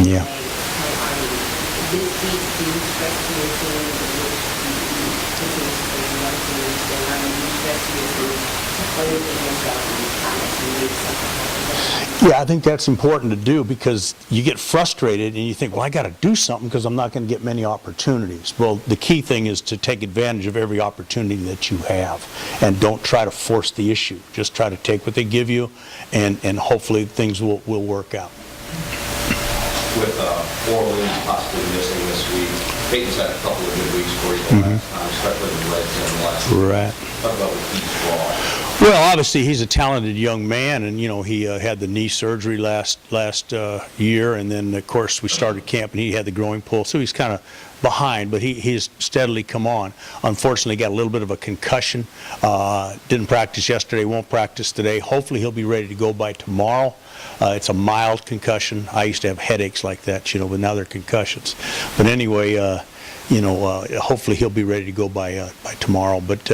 Yeah. This week, do you expect to maintain the one team, and do you expect to play with yourself in these comments and make something happen? Yeah, I think that's important to do because you get frustrated and you think, well, I got to do something because I'm not going to get many opportunities. Well, the key thing is to take advantage of every opportunity that you have and don't try to force the issue. Just try to take what they give you and hopefully things will work out. With 4 wins possibly missing this week, Peyton's had a couple of good weeks for you the last time, especially the Reds in the last week. Right. Talk about what he's brought. Well, obviously he's a talented young man, and he had the knee surgery last year, and then of course we started camp and he had the growing pull, so he's kind of behind, but he's steadily come on. Unfortunately, got a little bit of a concussion. Didn't practice yesterday, won't practice today. Hopefully he'll be ready to go by tomorrow. It's a mild concussion. I used to have headaches like that, but now they're concussions. But anyway, hopefully he'll be ready to go by tomorrow. But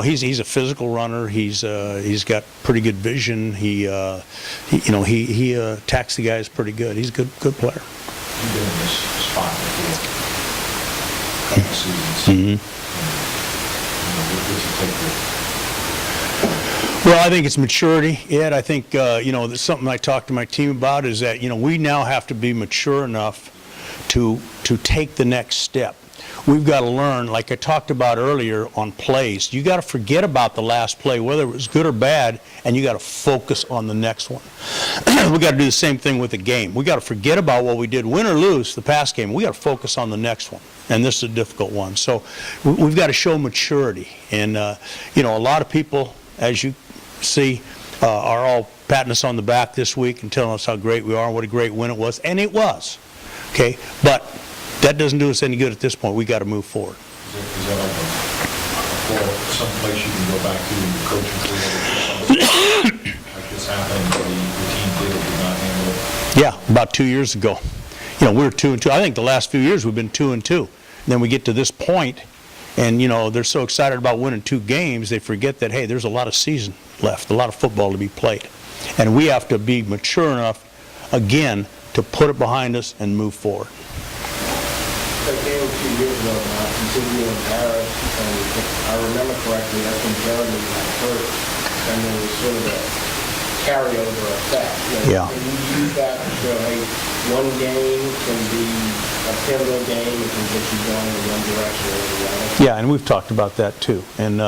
he's a physical runner. He's got pretty good vision. He attacks the guys pretty good. He's a good player. You've been in this spot before. Couple seasons. What does it take to? Well, I think it's maturity, Ed. I think, there's something I talked to my team about is that, we now have to be mature enough to take the next step. We've got to learn, like I talked about earlier on plays, you got to forget about the last play, whether it was good or bad, and you got to focus on the next one. We got to do the same thing with the game. We got to forget about what we did, win or lose the past game. We got to focus on the next one, and this is a difficult one. So we've got to show maturity, and a lot of people, as you see, are all patting us on the back this week and telling us how great we are and what a great win it was, and it was. Okay, but that doesn't do us any good at this point. We got to move forward. Is that like some place you can go back to in your coaching career? Like this happened, the team did not handle it? Yeah, about 2 years ago. We were 2-2. I think the last few years we've been 2-2. And then we get to this point, and they're so excited about winning 2 games, they forget that, hey, there's a lot of season left, a lot of football to be played. And we have to be mature enough, again, to put it behind us and move forward. That game 2 years ago, you said you were embarrassed, and if I remember correctly, that's when Jeremy got hurt, and there was sort of a carryover effect. Yeah. And you use that to show, hey, one game can be a pivotal game, it can get you going in one direction or the other. Yeah, and we've talked about that too. And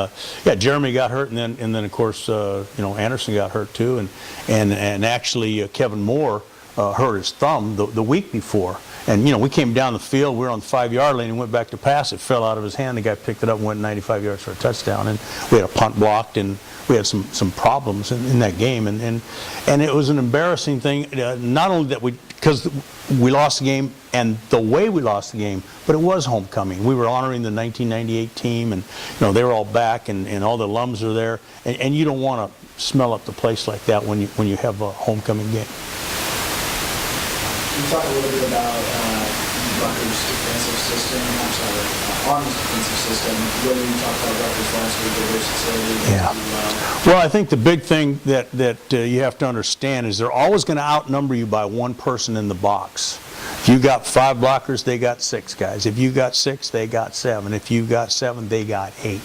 Jeremy got hurt, and then of course Anderson got hurt too, and actually Kevin Moore hurt his thumb the week before. And we came down the field, we were on the 5-yard line and went back to pass. It fell out of his hand. The guy picked it up and went 95 yards for a touchdown. And we had a punt blocked, and we had some problems in that game. And it was an embarrassing thing, not only that because we lost the game and the way we lost the game, but it was homecoming. We were honoring the 1998 team, and they were all back, and all the alums are there. And you don't want to smell up the place like that when you have a homecoming game. Can you talk a little bit about Rutgers' defensive system, Army's defensive system, whether you talked about Rutgers last week, their versatility? Yeah. Well, I think the big thing that you have to understand is they're always going to outnumber you by one person in the box. If you got 5 blockers, they got 6 guys. If you got 6, they got 7. If you got 7, they got 8.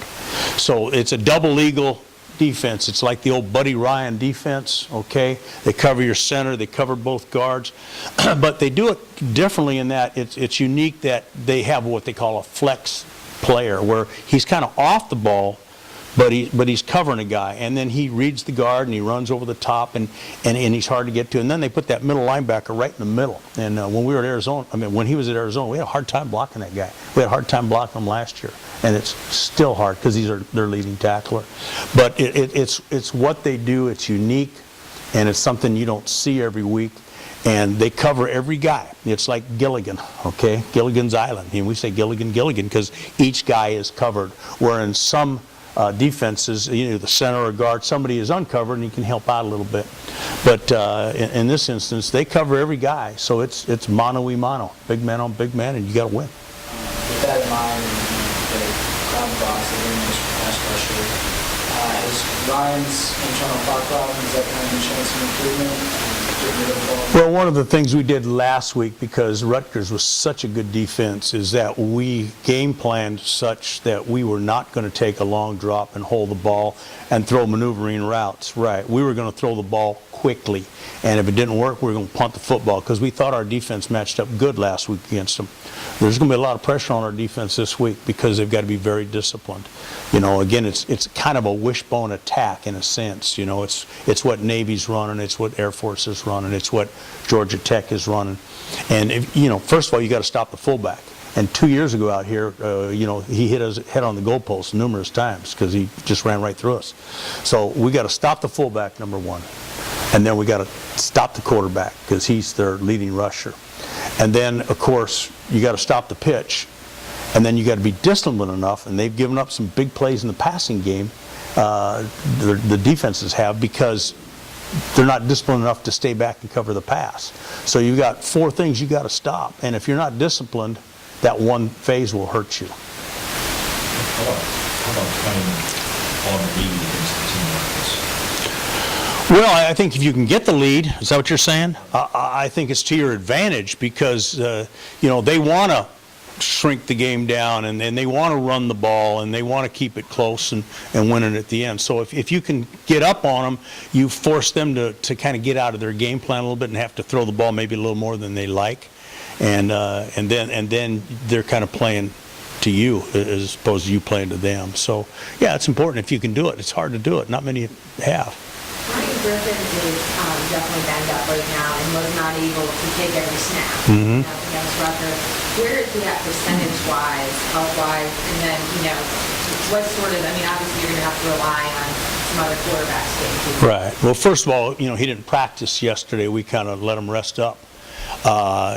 So it's a double eagle defense. It's like the old Buddy Ryan defense, okay? They cover your center, they cover both guards, but they do it differently in that it's unique that they have what they call a flex player, where he's kind of off the ball, but he's covering a guy, and then he reads the guard and he runs over the top, and he's hard to get to. And then they put that middle linebacker right in the middle. And when we were at Arizona, when he was at Arizona, we had a hard time blocking that guy. We had a hard time blocking him last year, and it's still hard because he's their leading tackler. But it's what they do. It's unique, and it's something you don't see every week. And they cover every guy. It's like Gilligan, okay? Gilligan's Island. And we say Gilligan because each guy is covered. Where in some defenses, the center or guard, somebody is uncovered and you can help out a little bit. But in this instance, they cover every guy, so it's mano-y-mano, big man on big man, and you got to win. With that in mind, the crowd box, the nice pass rusher, is Ryan's internal thought problem, is that kind of showing some improvement? getting rid of the ball? Well, one of the things we did last week, because Rutgers was such a good defense, is that we game planned such that we were not going to take a long drop and hold the ball and throw maneuvering routes. Right. We were going to throw the ball quickly. And if it didn't work, we were going to punt the football because we thought our defense matched up good last week against them. There's going to be a lot of pressure on our defense this week because they've got to be very disciplined. You know, again, it's kind of a wishbone attack in a sense. You know, it's what Navy's running, it's what Air Force is running, it's what Georgia Tech is running. And, you know, first of all, you got to stop the fullback. And 2 years ago out here, you know, he hit his head on the goalpost numerous times because he just ran right through us. So we got to stop the fullback, number one. And then we got to stop the quarterback because he's their leading rusher. And then, of course, you got to stop the pitch. And then you got to be disciplined enough, and they've given up some big plays in the passing game, the defenses have, because they're not disciplined enough to stay back and cover the pass. So you've got 4 things you got to stop. And if you're not disciplined, that one phase will hurt you. How about playing on the lead against the team like this? Well, I think if you can get the lead, is that what you're saying? I think it's to your advantage because, you know, they want to shrink the game down and they want to run the ball and they want to keep it close and win it at the end. So if you can get up on them, you force them to kind of get out of their game plan a little bit and have to throw the ball maybe a little more than they like. And then they're kind of playing to you as opposed to you playing to them. So, yeah, it's important if you can do it. It's hard to do it. Not many have. Ryan Griffin is definitely banged up right now and was not able to take every snap against Rutgers. Where is he at percentage-wise, health-wise, and then, you know, what sort of, I mean, obviously you're going to have to rely on some other quarterbacks getting. Right. Well, first of all, you know, he didn't practice yesterday. We kind of let him rest up.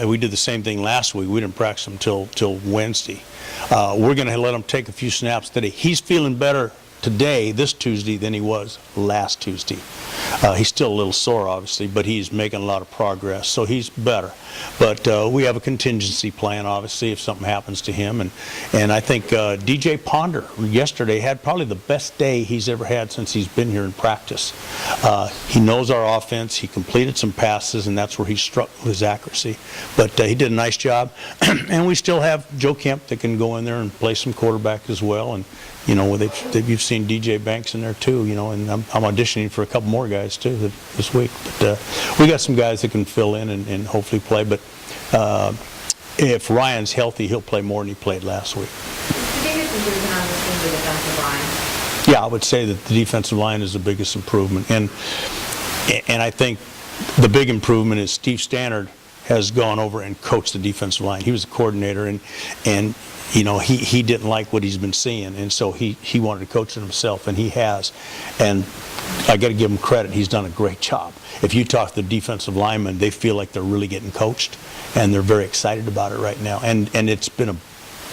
We did the same thing last week. We didn't practice him till Wednesday. We're going to let him take a few snaps today. He's feeling better today, this Tuesday, than he was last Tuesday. He's still a little sore, obviously, but he's making a lot of progress, so he's better. But we have a contingency plan, obviously, if something happens to him. And I think DJ Ponder yesterday had probably the best day he's ever had since he's been here in practice. He knows our offense. He completed some passes, and that's where he struck with his accuracy. But he did a nice job. And we still have Joe Kemp that can go in there and play some quarterback as well. And you know, you've seen DJ Banks in there too, you know, and I'm auditioning for a couple more guys too this week. But we got some guys that can fill in and hopefully play. But if Ryan's healthy, he'll play more than he played last week. The biggest improvement on this team, the defensive line. Yeah, I would say that the defensive line is the biggest improvement. And I think the big improvement is Steve Stannard has gone over and coached the defensive line. He was the coordinator, and you know, he didn't like what he's been seeing, and so he wanted to coach it himself, and he has. And I got to give him credit. He's done a great job. If you talk to the defensive linemen, they feel like they're really getting coached, and they're very excited about it right now. And it's been a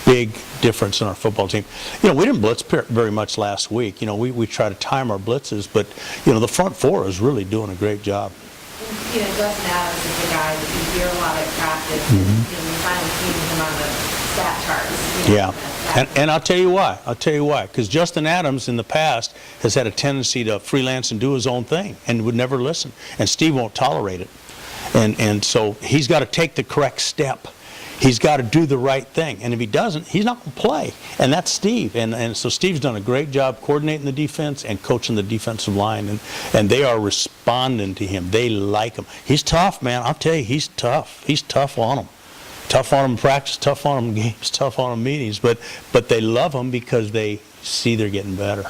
big difference in our football team. You know, we didn't blitz very much last week. You know, we try to time our blitzes, but, you know, the front four is really doing a great job. You know, Justin Adams is the guy that you hear a lot at practice, and you finally see him on the stat charts. You know, Yeah, and I'll tell you why. Because Justin Adams in the past has had a tendency to freelance and do his own thing and would never listen. And Steve won't tolerate it. And so he's got to take the correct step. He's got to do the right thing. And if he doesn't, he's not going to play. And that's Steve. And so Steve's done a great job coordinating the defense and coaching the defensive line. And they are responding to him. They like him. He's tough, man. I'll tell you, he's tough. He's tough on them. Tough on them in practice, tough on them in games, tough on them in meetings. But they love him because they see they're getting better.